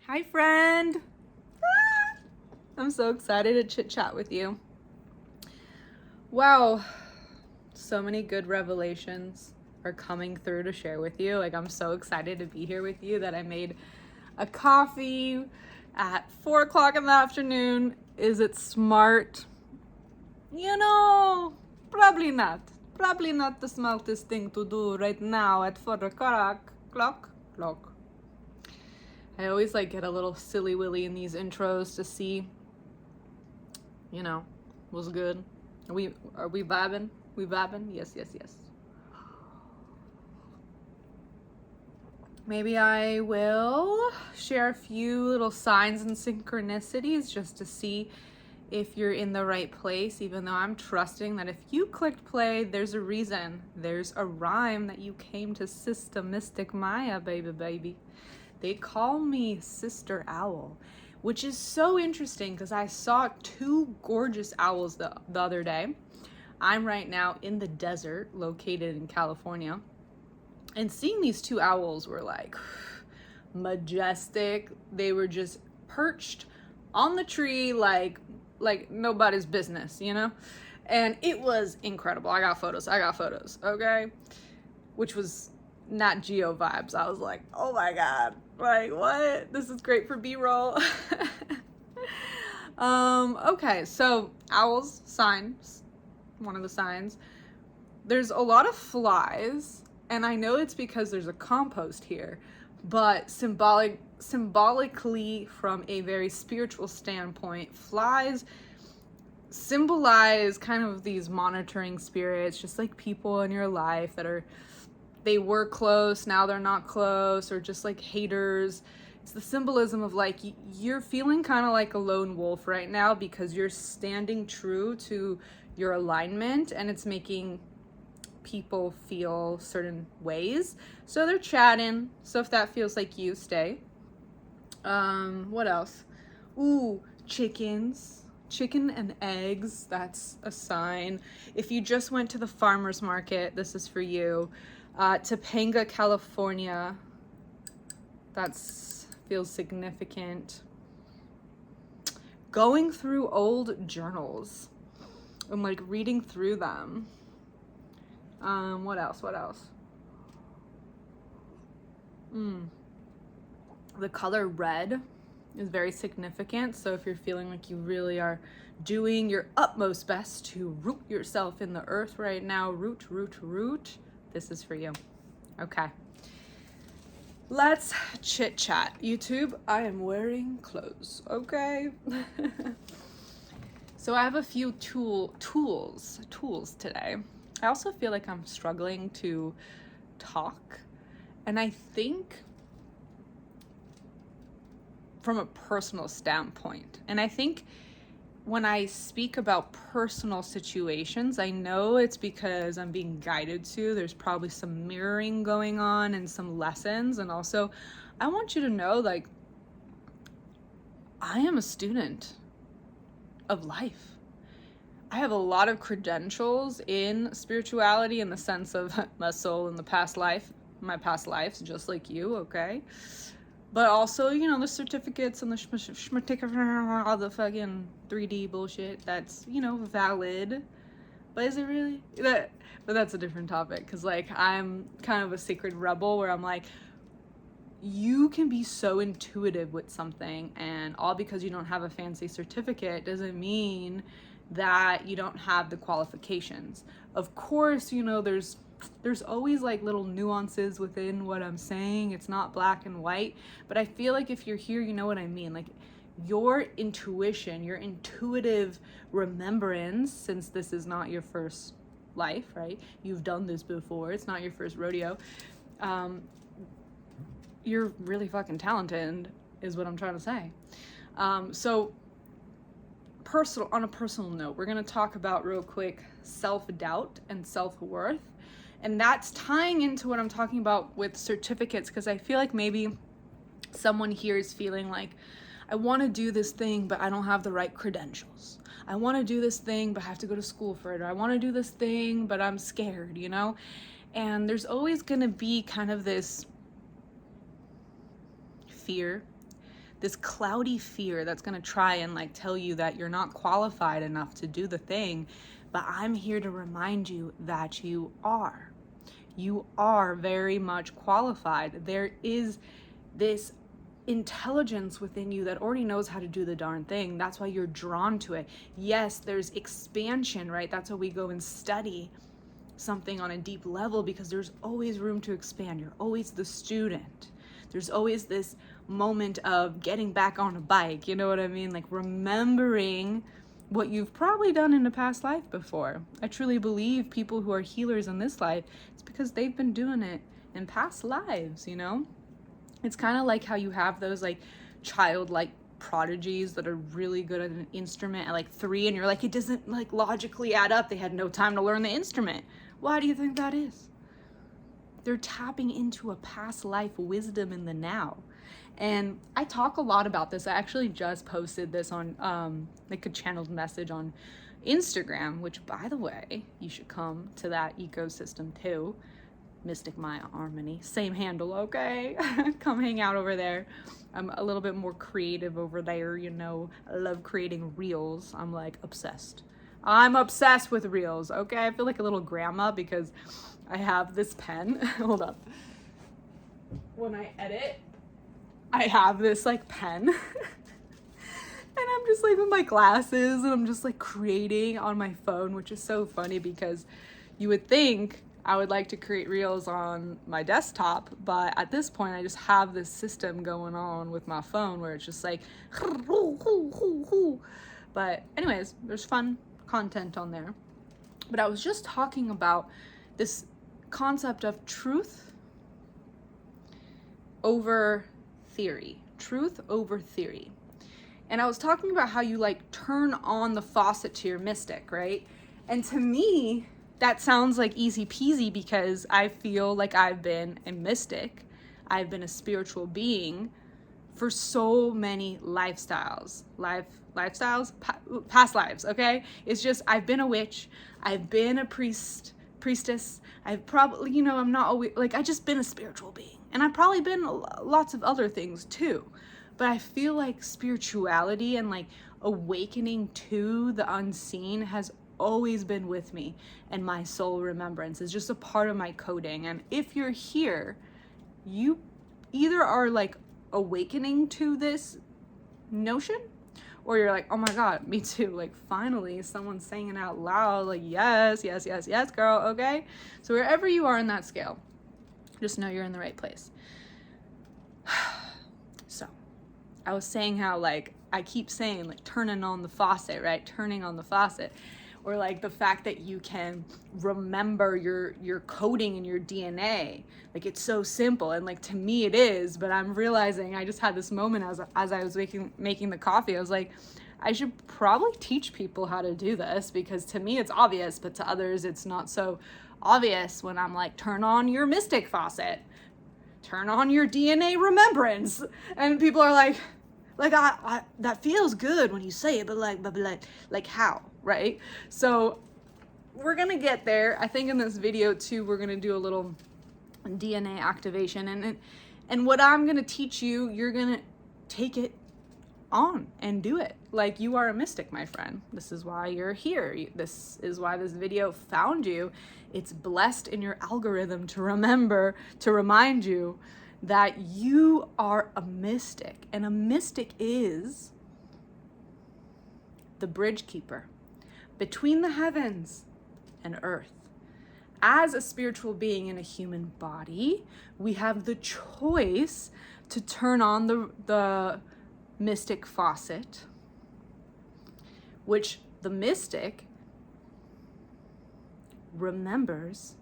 Hi, friend. I'm so excited to chit chat with you. Wow, so many good revelations are coming through to share with you. I'm so excited to be here with you that I made a coffee at 4 o'clock in the afternoon. Is it smart? Probably not. Probably not the smartest thing to do right now at 4 o'clock. Clock. I always get a little silly willy in these intros to see, what's good. Are we vibing? We vibing? Yes. Maybe I will share a few little signs and synchronicities just to see if you're in the right place, even though I'm trusting that if you clicked play, there's a reason. There's a rhyme that you came to Sister Mystic Maya, baby. They call me Sister Owl, which is so interesting because I saw two gorgeous owls the other day. I'm right now in the desert located in California, and seeing these two owls were majestic. They were just perched on the tree like nobody's business, and it was incredible. I got photos, okay, which was Nat Geo vibes. I was like, oh my god, what? This is great for B-roll. Okay, so owls, signs, one of the signs. There's a lot of flies, and I know it's because there's a compost here, but symbolically, from a very spiritual standpoint, flies symbolize kind of these monitoring spirits, just like people in your life that they were close, now they're not close, or just like haters. It's the symbolism of you're feeling kind of like a lone wolf right now because you're standing true to your alignment, and it's making people feel certain ways. So they're chatting. So if that feels like you, stay. What else? Ooh, chickens. Chicken and eggs, that's a sign. If you just went to the farmer's market, this is for you. Topanga, California. That feels significant. Going through old journals and reading through them. What else? The color red is very significant. So if you're feeling like you really are doing your utmost best to root yourself in the earth right now, root, this is for you. Okay. Let's chit chat. YouTube, I am wearing clothes, okay? So I have a few tools today. I also feel like I'm struggling to talk, and I think from a personal standpoint. And I think when I speak about personal situations, I know it's because I'm being guided to. There's probably some mirroring going on and some lessons. And also, I want you to know, I am a student of life. I have a lot of credentials in spirituality in the sense of my soul in my past lives, just like you, okay? But also, the certificates and all the fucking 3D bullshit, that's, valid. But is it really? But that's a different topic, because, I'm kind of a sacred rebel where I'm you can be so intuitive with something, and all because you don't have a fancy certificate doesn't mean that you don't have the qualifications. Of course, there's always little nuances within what I'm saying. It's not black and white, but I feel like if you're here, you know what I mean. Your intuition, your intuitive remembrance, since this is not your first life, right? You've done this before. It's not your first rodeo. You're really fucking talented, is what I'm trying to say. So on a personal note, we're going to talk about real quick self-doubt and self-worth. And that's tying into what I'm talking about with certificates, because I feel like maybe someone here is feeling I want to do this thing, but I don't have the right credentials. I want to do this thing, but I have to go to school for it. Or I want to do this thing, but I'm scared, And there's always going to be kind of this fear, this cloudy fear that's going to try and like tell you that you're not qualified enough to do the thing. But I'm here to remind you that you are. You are very much qualified. There is this intelligence within you that already knows how to do the darn thing. That's why you're drawn to it. Yes, there's expansion, right? That's why we go and study something on a deep level, because there's always room to expand. You're always the student. There's always this moment of getting back on a bike, you know what I mean? Like remembering what you've probably done in a past life before. I truly believe people who are healers in this life, it's because they've been doing it in past lives, you know? It's kind of like how you have those like childlike prodigies that are really good at an instrument at like 3, and you're like, it doesn't like logically add up. They had no time to learn the instrument. Why do you think that is? They're tapping into a past life wisdom in the now. And I talk a lot about this. I actually just posted this on like a channeled message on Instagram, which by the way, you should come to that ecosystem too. Mystic Maya Harmony, same handle, okay? Come hang out over there. I'm a little bit more creative over there, you know. I love creating reels. I'm like obsessed. I'm obsessed with reels, okay? I feel like a little grandma because I have this pen. Hold up. When I edit, I have this like pen. And I'm just like with my glasses and I'm just like creating on my phone, which is so funny because you would think I would like to create reels on my desktop, but at this point I just have this system going on with my phone where it's just like, but anyways, there's fun content on there. But I was just talking about this concept of truth over theory, truth over theory. And I was talking about how you like turn on the faucet to your mystic, right? And to me, that sounds like easy peasy because I feel like I've been a mystic. I've been a spiritual being for so many past lives, okay? It's just, I've been a witch. I've been a priestess. I've probably, you know, I'm not always, like, I've just been a spiritual being. And I've probably been lots of other things too. But I feel like spirituality and like awakening to the unseen has always been with me, and my soul remembrance is just a part of my coding. And if you're here, you either are like awakening to this notion, or you're like, oh my god, me too, like finally someone's saying it out loud, like yes, yes, yes, yes, girl, okay? So wherever you are in that scale, just know you're in the right place. So I was saying how like I keep saying like turning on the faucet, right? Turning on the faucet. Or like the fact that you can remember your coding and your DNA. Like it's so simple, and like to me it is, but I'm realizing, I just had this moment as I was making the coffee. I was like, I should probably teach people how to do this, because to me it's obvious, but to others it's not so obvious when I'm like, turn on your mystic faucet, turn on your DNA remembrance. And people are like I that feels good when you say it, but like how? Right? So we're gonna get there. I think in this video too, we're gonna do a little DNA activation, and what I'm gonna teach you, you're gonna take it on and do it. Like you are a mystic, my friend. This is why you're here. This is why this video found you. It's blessed in your algorithm to remind you that you are a mystic, and a mystic is the bridge keeper between the heavens and earth. As a spiritual being in a human body, we have the choice to turn on the mystic faucet, which the mystic remembers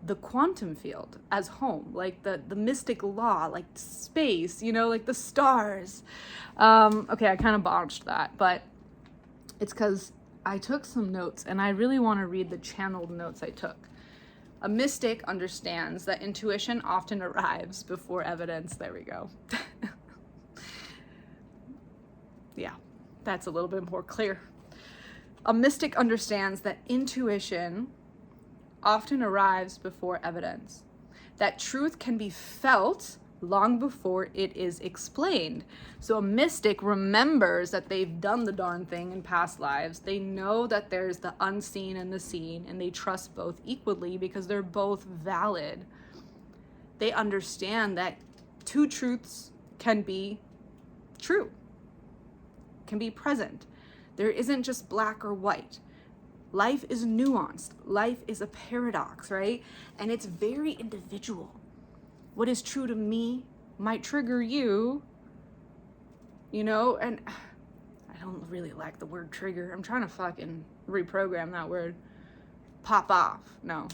the quantum field as home, like the mystic law, like space, you know, like the stars. Okay, I kind of botched that, but it's because I took some notes and I really want to read the channeled notes I took. A mystic understands that intuition often arrives before evidence. There we go. Yeah, that's a little bit more clear. A mystic understands that intuition often arrives before evidence, that truth can be felt long before it is explained. So a mystic remembers that they've done the darn thing in past lives. They know that there's the unseen and the seen, and they trust both equally because they're both valid. They understand that two truths can be true, can be present. There isn't just black or white. Life is nuanced. Life is a paradox, right? And it's very individual. What is true to me might trigger you, and I don't really like the word trigger. I'm trying to fucking reprogram that word. Pop off. No.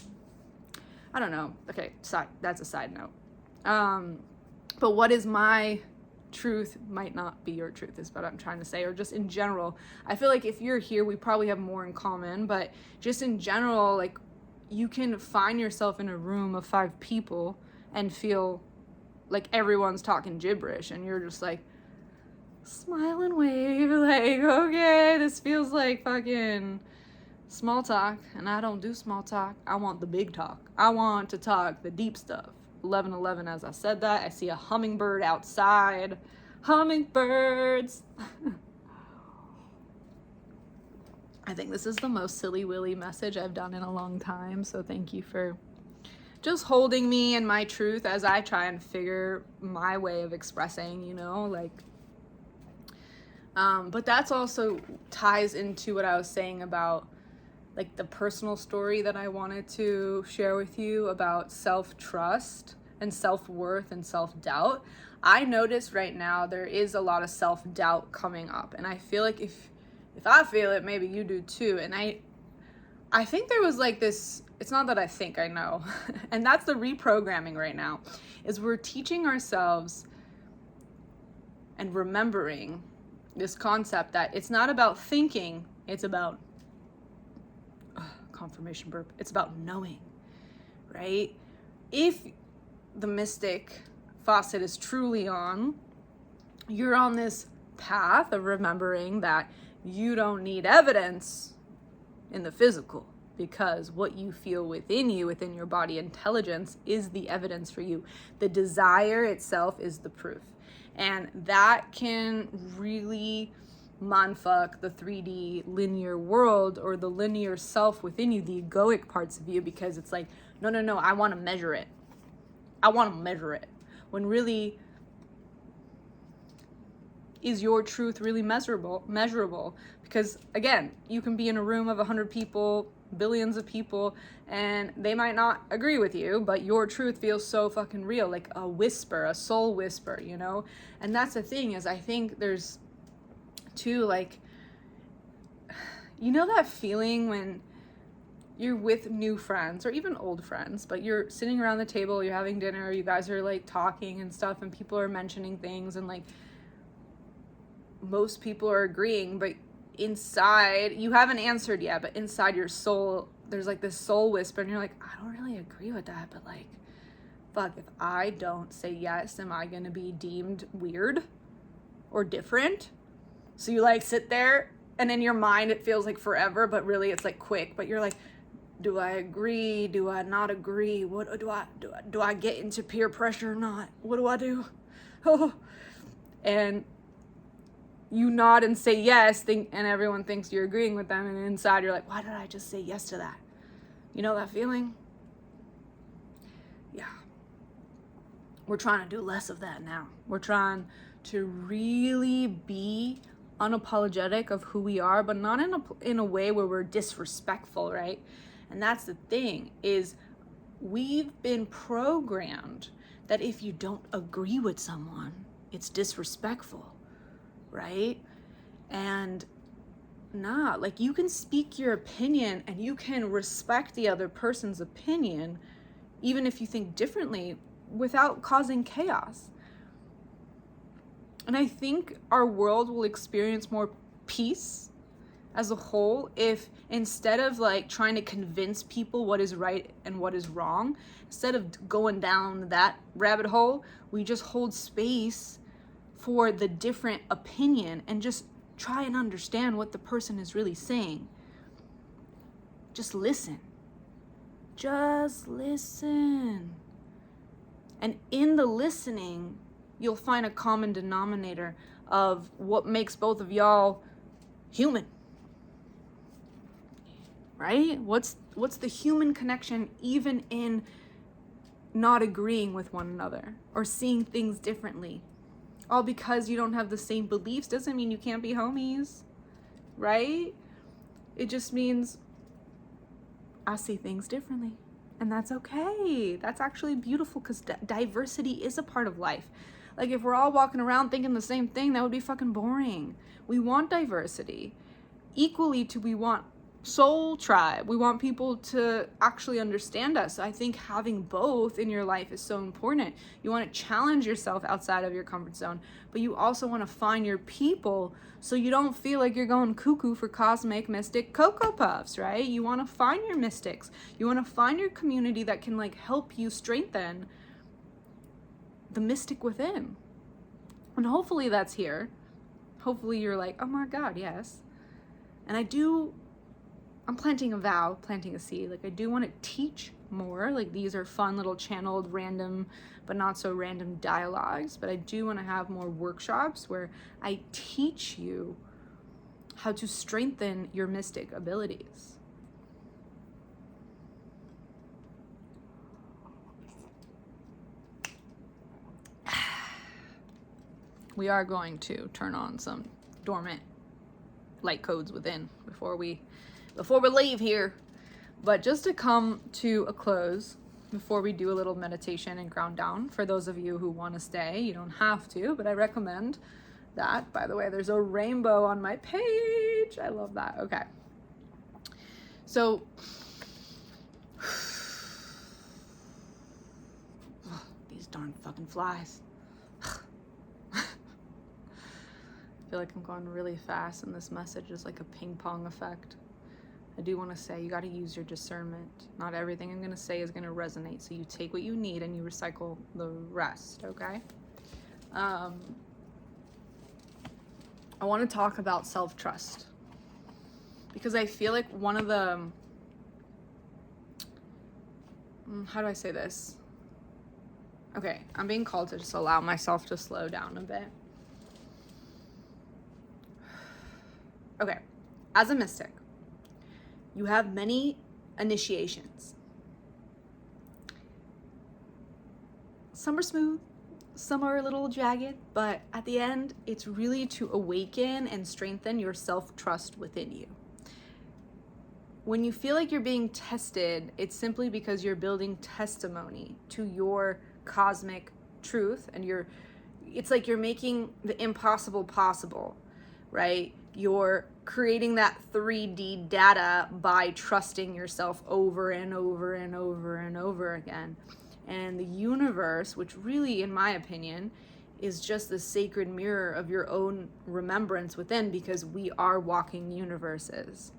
I don't know. Okay, that's a side note. But what is my truth might not be your truth is what I'm trying to say, or just in general. I feel like if you're here, we probably have more in common, but just in general, like, you can find yourself in a room of 5 people and feel like everyone's talking gibberish, and you're just like, smile and wave, like, okay, this feels like fucking small talk, and I don't do small talk. I want the big talk. I want to talk the deep stuff. 11:11, as I said that, I see a hummingbird outside. Hummingbirds. I think this is the most silly willy message I've done in a long time, so thank you for just holding me and my truth as I try and figure my way of expressing, but that's also ties into what I was saying about like the personal story that I wanted to share with you about self-trust and self-worth and self-doubt. I notice right now there is a lot of self-doubt coming up, and I feel like if I feel it, maybe you do too. And I think there was like this, it's not that I think, I know, and that's the reprogramming right now, is we're teaching ourselves and remembering this concept that it's not about thinking, it's about confirmation burp. It's about knowing, right? If the mystic faucet is truly on, you're on this path of remembering that you don't need evidence in the physical, because what you feel within you, within your body intelligence, is the evidence for you. The desire itself is the proof. And that can really mindfuck the 3D linear world, or the linear self within you, the egoic parts of you, because it's like, no, I want to measure it. When really, is your truth really measurable? Because again, you can be in a room of 100 people, billions of people, and they might not agree with you, but your truth feels so fucking real, like a whisper, a soul whisper, And that's the thing, is I think there's too, like, that feeling when you're with new friends or even old friends, but you're sitting around the table, you're having dinner, you guys are like talking and stuff, and people are mentioning things, and like most people are agreeing, but inside, you haven't answered yet, but inside your soul, there's like this soul whisper, and you're like, I don't really agree with that, but like, fuck, if I don't say yes, am I gonna be deemed weird or different? So you like sit there, and in your mind it feels like forever, but really it's like quick. But you're like, do I agree? Do I not agree? What do I get into peer pressure or not? What do I do? Oh, and you nod and say yes, and everyone thinks you're agreeing with them, and inside you're like, why did I just say yes to that? You know that feeling? Yeah. We're trying to do less of that now. We're trying to really be unapologetic of who we are, but not in a way where we're disrespectful, right? And that's the thing, is we've been programmed that if you don't agree with someone, it's disrespectful, right? And like, you can speak your opinion and you can respect the other person's opinion, even if you think differently, without causing chaos. And I think our world will experience more peace as a whole if, instead of like trying to convince people what is right and what is wrong, instead of going down that rabbit hole, we just hold space for the different opinion and just try and understand what the person is really saying. Just listen. And in the listening, you'll find a common denominator of what makes both of y'all human. Right? What's the human connection even in not agreeing with one another or seeing things differently? All because you don't have the same beliefs doesn't mean you can't be homies, right? It just means I see things differently, and that's okay. That's actually beautiful, because diversity is a part of life. Like, if we're all walking around thinking the same thing, that would be fucking boring. We want diversity. Equally to we want soul tribe. We want people to actually understand us. I think having both in your life is so important. You want to challenge yourself outside of your comfort zone, but you also want to find your people so you don't feel like you're going cuckoo for cosmic mystic Cocoa Puffs, right? You want to find your mystics. You want to find your community that can like help you strengthen the mystic within. And hopefully that's here. Hopefully you're like, oh my God, yes. And I'm planting a vow, planting a seed. Like, I do want to teach more. Like, these are fun little channeled random, but not so random dialogues. But I do want to have more workshops where I teach you how to strengthen your mystic abilities. We are going to turn on some dormant light codes within before we leave here. But just to come to a close, before we do a little meditation and ground down, for those of you who want to stay, you don't have to, but I recommend that. By the way, there's a rainbow on my page. I love that. Okay. So these darn fucking flies. I feel like I'm going really fast, and this message is like a ping pong effect. I do want to say you got to use your discernment. Not everything I'm going to say is going to resonate, so you take what you need and you recycle the rest, okay? I want to talk about self-trust, because I feel like one of the, how do I say this? Okay, I'm being called to just allow myself to slow down a bit. Okay, as a mystic, you have many initiations. Some are smooth, some are a little jagged, but at the end, it's really to awaken and strengthen your self-trust within you. When you feel like you're being tested, it's simply because you're building testimony to your cosmic truth, and it's like you're making the impossible possible, right? You're creating that 3D data by trusting yourself over and over and over and over again. And the universe, which really, in my opinion, is just the sacred mirror of your own remembrance within, because we are walking universes.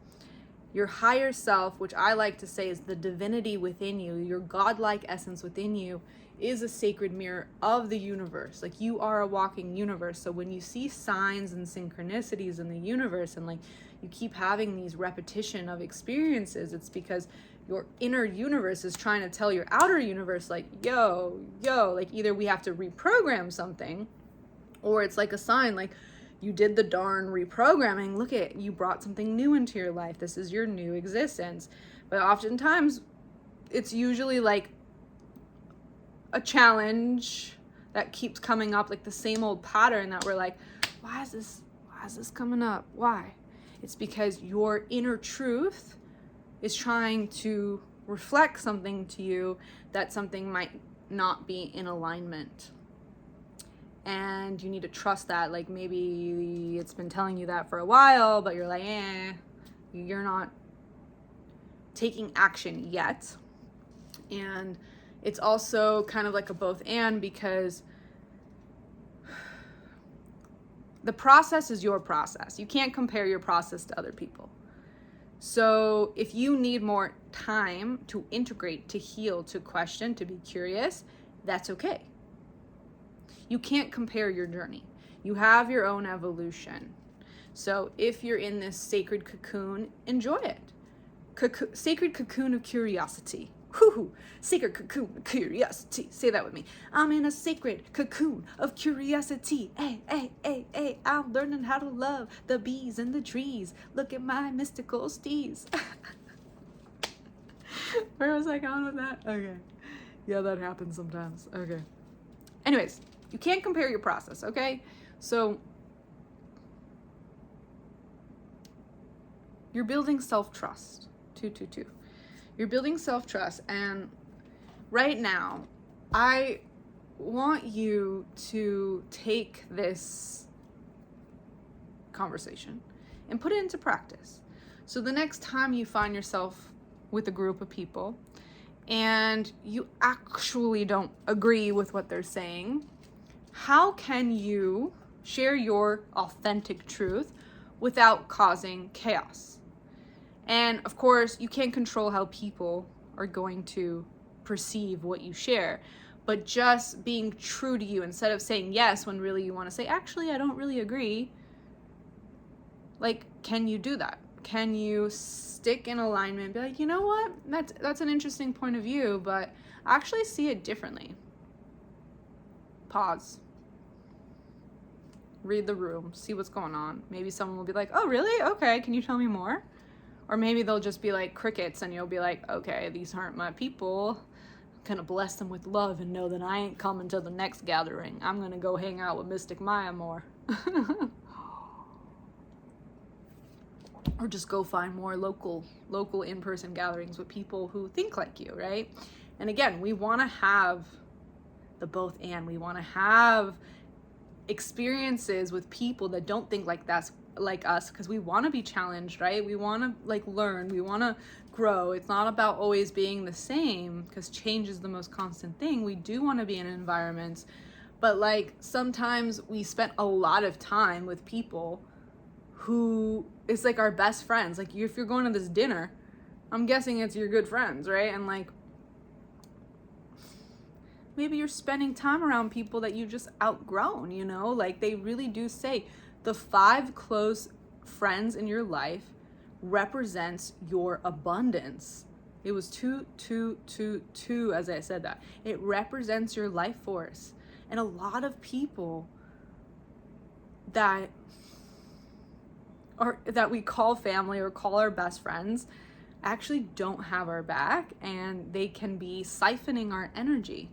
Your higher self, which I like to say is the divinity within you, your godlike essence within you, is a sacred mirror of the universe. Like, you are a walking universe. So when you see signs and synchronicities in the universe, and like you keep having these repetition of experiences, it's because your inner universe is trying to tell your outer universe, like, yo, like either we have to reprogram something, or it's like a sign, like, you did the darn reprogramming. Look at, you brought something new into your life. This is your new existence. But oftentimes it's usually like a challenge that keeps coming up, like the same old pattern that we're like, why is this coming up? Why? It's because your inner truth is trying to reflect something to you that something might not be in alignment. And you need to trust that. Like, maybe it's been telling you that for a while, but you're like, you're not taking action yet. And it's also kind of like a both and, because the process is your process. You can't compare your process to other people. So if you need more time to integrate, to heal, to question, to be curious, that's okay. You can't compare your journey. You have your own evolution. So if you're in this sacred cocoon, enjoy it. Sacred cocoon of curiosity. Whoo, sacred cocoon of curiosity. Say that with me. I'm in a sacred cocoon of curiosity. Hey, hey, hey, hey, I'm learning how to love the bees and the trees. Look at my mystical steeds. Where was I going with that? Okay. Yeah, that happens sometimes. Okay. Anyways, you can't compare your process, okay? So you're building self-trust. 222. You're building self-trust, and right now, I want you to take this conversation and put it into practice. So the next time you find yourself with a group of people and you actually don't agree with what they're saying, how can you share your authentic truth without causing chaos? And of course, you can't control how people are going to perceive what you share, but just being true to you instead of saying yes when really you want to say, actually, I don't really agree. Like, can you do that? Can you stick in alignment and be like, you know what? That's an interesting point of view, but I actually see it differently. Pause. Read the room, see what's going on. Maybe someone will be like, oh, really? Okay, can you tell me more? Or maybe they'll just be like crickets and you'll be like, okay, these aren't my people. I'm gonna bless them with love and know that I ain't coming to the next gathering. I'm gonna go hang out with Mystic Maya more. Or just go find more local in-person gatherings with people who think like you, right? And again, we wanna have the both and. We wanna have experiences with people that don't think like us, because we want to be challenged, right? We want to like learn, we want to grow. It's not about always being the same, because change is the most constant thing. We do want to be in environments, but like sometimes we spent a lot of time with people who is like our best friends. Like if you're going to this dinner, I'm guessing it's your good friends, right? And like maybe you're spending time around people that you just outgrown, you know? Like they really do say the 5 close friends in your life represents your abundance. It was 2, 2, 2, 2 as I said that. It represents your life force. And a lot of people that we call family or call our best friends actually don't have our back, and they can be siphoning our energy.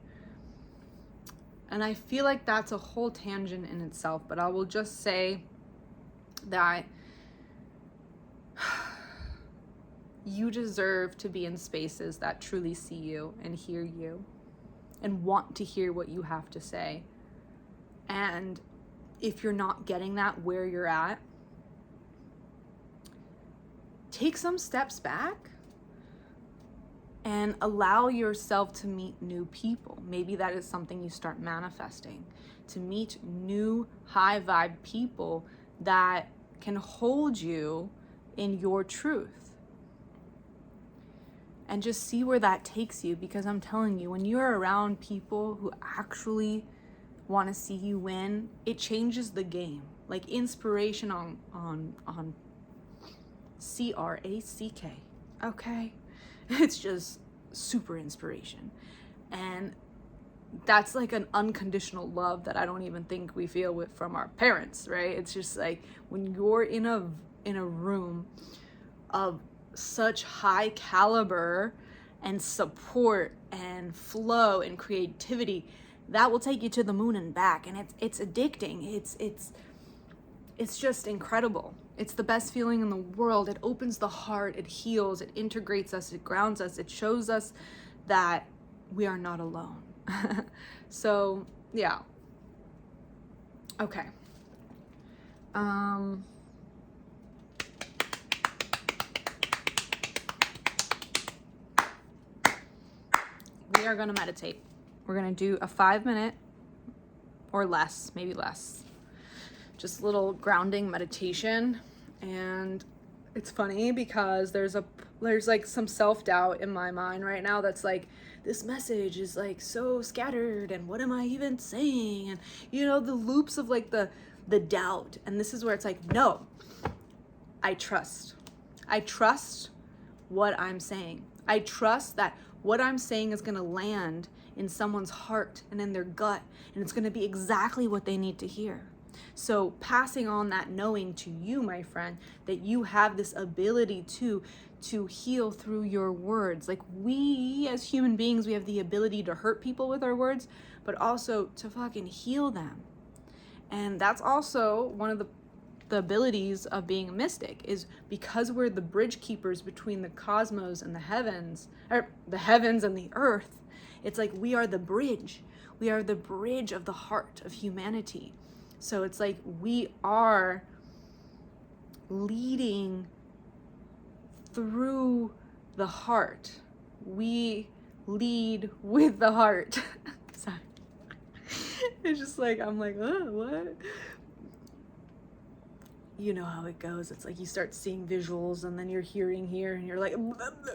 And I feel like that's a whole tangent in itself, but I will just say that you deserve to be in spaces that truly see you and hear you and want to hear what you have to say. And if you're not getting that where you're at, take some steps back and allow yourself to meet new people. Maybe that is something you start manifesting, to meet new high vibe people that can hold you in your truth. And just see where that takes you, because I'm telling you, when you're around people who actually want to see you win, it changes the game. Like inspiration on CRACK, okay? It's just super inspiration. And that's like an unconditional love that I don't even think we feel from our parents, right? It's just like when you're in a room of such high caliber and support and flow and creativity, that will take you to the moon and back. And it's addicting. It's just incredible. It's the best feeling in the world. It opens the heart, it heals, it integrates us, it grounds us, it shows us that we are not alone. So, yeah. Okay. We are going to meditate. We're going to do a 5-minute or less, maybe less, just a little grounding meditation. And it's funny because there's like some self-doubt in my mind right now that's like, this message is like so scattered, and what am I even saying? And you know, the loops of like the doubt. And this is where it's like, no, I trust what I'm saying. I trust that what I'm saying is going to land in someone's heart and in their gut, and it's going to be exactly what they need to hear. So passing on that knowing to you, my friend, that you have this ability to heal through your words. Like, we as human beings, we have the ability to hurt people with our words, but also to fucking heal them. And that's also one of the abilities of being a mystic, is because we're the bridge keepers between the cosmos and the heavens, or the heavens and the earth. It's like we are the bridge. We are the bridge of the heart of humanity. So it's like we are leading through the heart. We lead with the heart. Sorry. It's just like, I'm like, oh, what? You know how it goes. It's like you start seeing visuals and then you're hearing here and you're like, blah, blah.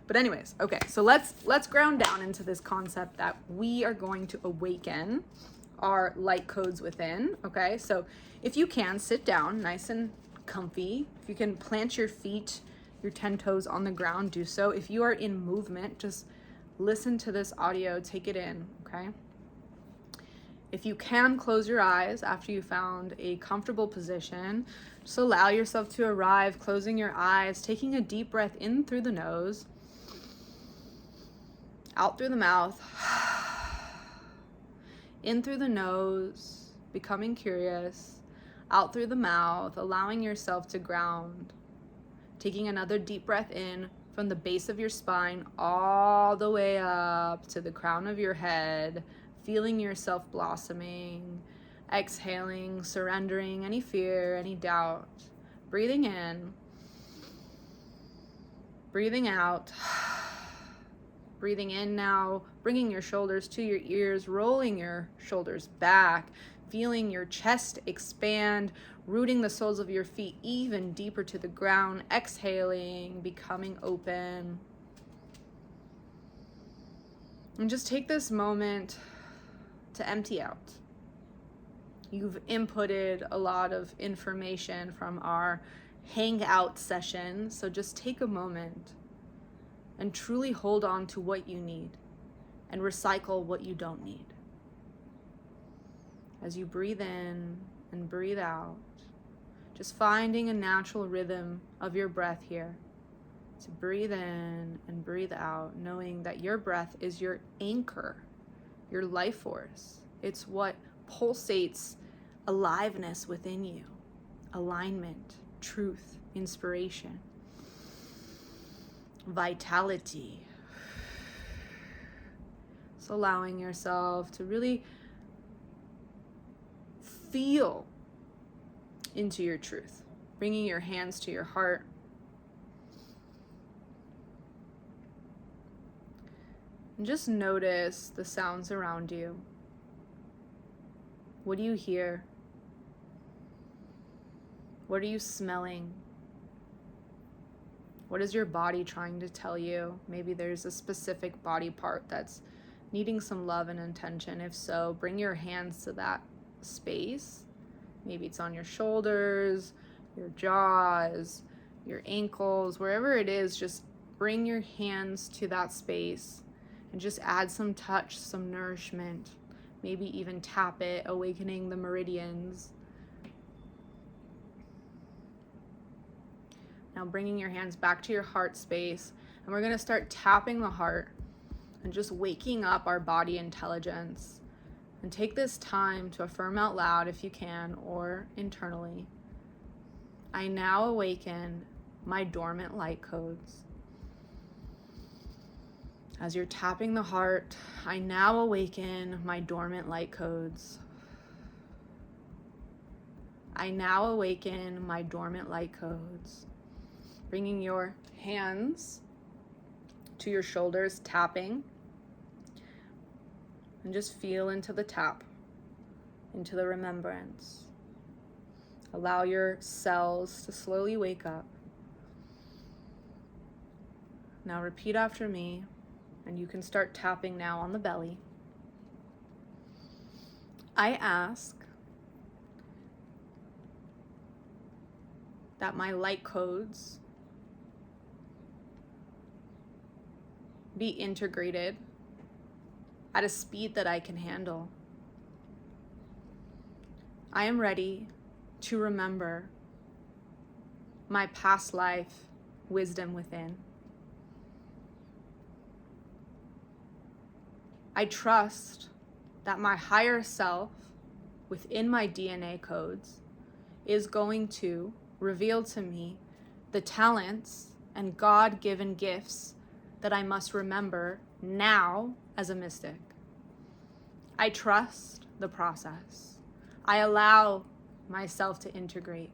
But anyways, okay, so let's ground down into this concept that we are going to awaken our light codes within. Okay, so if you can, sit down nice and comfy. If you can plant your feet, your 10 toes on the ground, do so. If you are in movement, just listen to this audio, take it in, okay? If you can, close your eyes after you found a comfortable position. Just allow yourself to arrive, closing your eyes, taking a deep breath in through the nose, out through the mouth, in through the nose, becoming curious, out through the mouth, allowing yourself to ground. Taking another deep breath in from the base of your spine all the way up to the crown of your head, feeling yourself blossoming, exhaling, surrendering any fear, any doubt, breathing in, breathing out, breathing in now, bringing your shoulders to your ears, rolling your shoulders back, feeling your chest expand, rooting the soles of your feet even deeper to the ground, exhaling, becoming open. And just take this moment to empty out. You've inputted a lot of information from our hangout session, so just take a moment and truly hold on to what you need and recycle what you don't need. As you breathe in and breathe out, just finding a natural rhythm of your breath here. To breathe in and breathe out, knowing that your breath is your anchor, your life force. It's what pulsates aliveness within you, alignment, truth, inspiration, vitality. So allowing yourself to really feel into your truth, bringing your hands to your heart. And just notice the sounds around you. What do you hear? What are you smelling? What is your body trying to tell you? Maybe there's a specific body part that's needing some love and attention. If so, bring your hands to that space. Maybe it's on your shoulders, your jaws, your ankles, wherever it is, just bring your hands to that space and just add some touch, some nourishment. Maybe even tap it, awakening the meridians. Now bringing your hands back to your heart space, and we're gonna start tapping the heart and just waking up our body intelligence. And take this time to affirm out loud if you can, or internally. I now awaken my dormant light codes. As you're tapping the heart, I now awaken my dormant light codes. I now awaken my dormant light codes. Bringing your hands to your shoulders, tapping. And just feel into the tap, into the remembrance. Allow your cells to slowly wake up. Now repeat after me, and you can start tapping now on the belly. I ask that my light codes be integrated at a speed that I can handle. I am ready to remember my past life wisdom within. I trust that my higher self within my DNA codes is going to reveal to me the talents and God-given gifts that I must remember now as a mystic. I trust the process. I allow myself to integrate.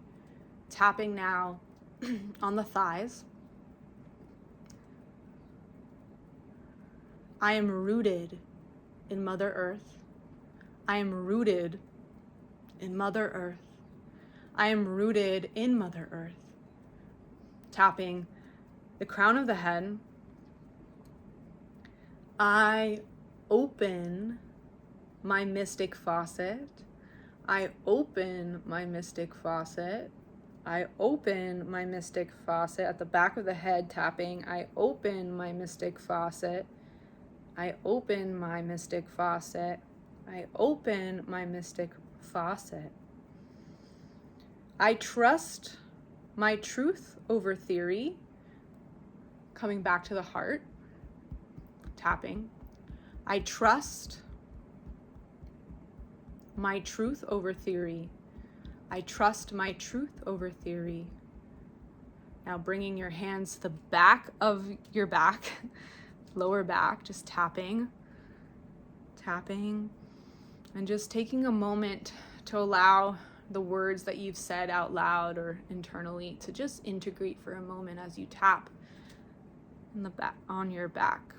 Tapping now on the thighs. I am rooted in Mother Earth. I am rooted in Mother Earth. I am rooted in Mother Earth. Tapping the crown of the head. I open my mystic faucet. I open my mystic faucet. I open my mystic faucet at the back of the head, tapping. I open my mystic faucet. I open my mystic faucet. I open my mystic faucet. I trust my truth over theory. Coming back to the heart, tapping. I trust my truth over theory. I trust my truth over theory. Now bringing your hands to the back of your back, lower back, just tapping, and just taking a moment to allow the words that you've said out loud or internally to just integrate for a moment as you tap in the back, on your back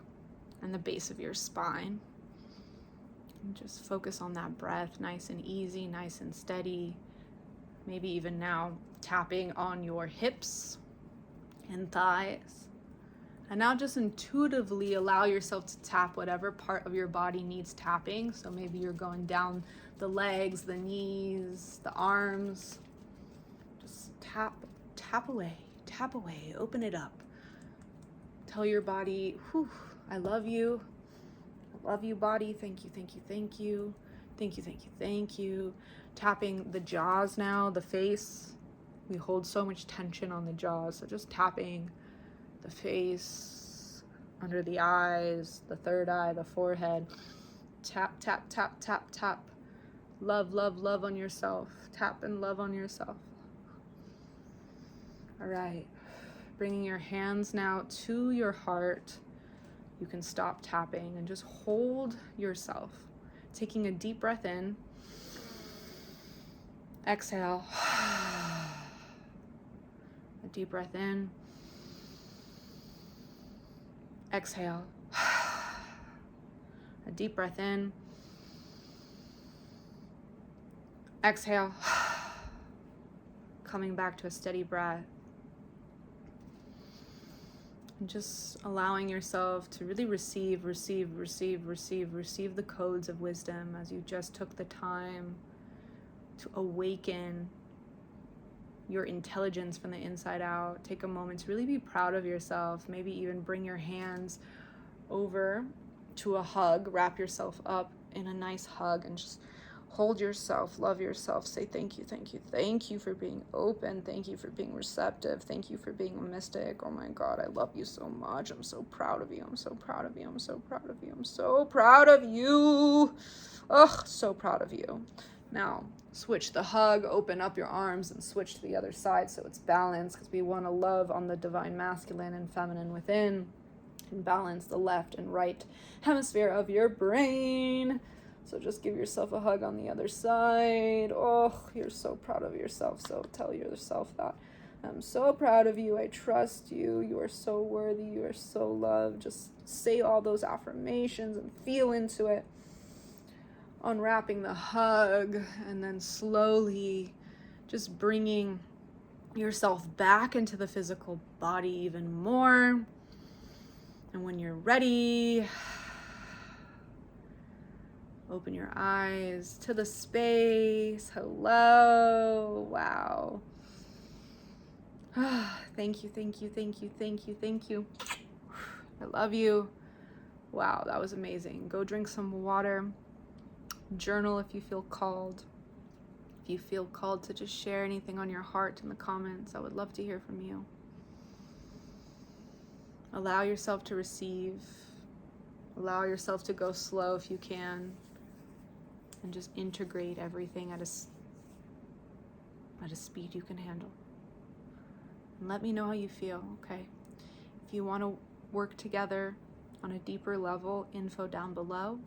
and the base of your spine. And just focus on that breath, nice and easy, nice and steady. Maybe even now tapping on your hips and thighs. And now just intuitively allow yourself to tap whatever part of your body needs tapping. So maybe you're going down the legs, the knees, the arms. Just tap away, open it up. Tell your body, whew, I love you. I love you, body. Thank you, thank you, thank you. Thank you, thank you, thank you. Tapping the jaws now, the face. We hold so much tension on the jaws. So just tapping the face, under the eyes, the third eye, the forehead. Tap, tap, tap, tap, tap. Love, love, love on yourself. Tap and love on yourself. All right. Bringing your hands now to your heart. You can stop tapping and just hold yourself. Taking a deep breath in. Exhale. A deep breath in. Exhale. A deep breath in. Exhale. Coming back to a steady breath. And just allowing yourself to really receive the codes of wisdom as you just took the time to awaken your intelligence from the inside out. Take a moment to really be proud of yourself. Maybe even bring your hands over to a hug. Wrap yourself up in a nice hug and just hold yourself, love yourself. Say thank you, thank you, thank you for being open. Thank you for being receptive. Thank you for being a mystic. Oh my God, I love you so much. I'm so proud of you. I'm so proud of you. I'm so proud of you. I'm so proud of you. Ugh, so proud of you. Now, switch the hug, open up your arms and switch to the other side so it's balanced, because we want to love on the divine masculine and feminine within and balance the left and right hemisphere of your brain. So just give yourself a hug on the other side. Oh, you're so proud of yourself. So tell yourself that. I'm so proud of you. I trust you. You are so worthy. You are so loved. Just say all those affirmations and feel into it. Unwrapping the hug and then slowly just bringing yourself back into the physical body even more. And when you're ready, open your eyes to the space. Hello. Wow. Thank you, thank you, thank you, thank you, thank you. I love you. Wow, that was amazing. Go drink some water. Journal if you feel called. If you feel called to just share anything on your heart in the comments, I would love to hear from you. Allow yourself to receive. Allow yourself to go slow if you can. And just integrate everything at a speed you can handle. And let me know how you feel, okay? If you want to work together on a deeper level, info down below.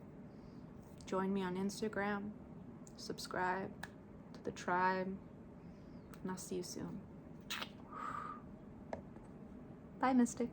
Join me on Instagram. Subscribe to the tribe. And I'll see you soon. Bye, Mystic.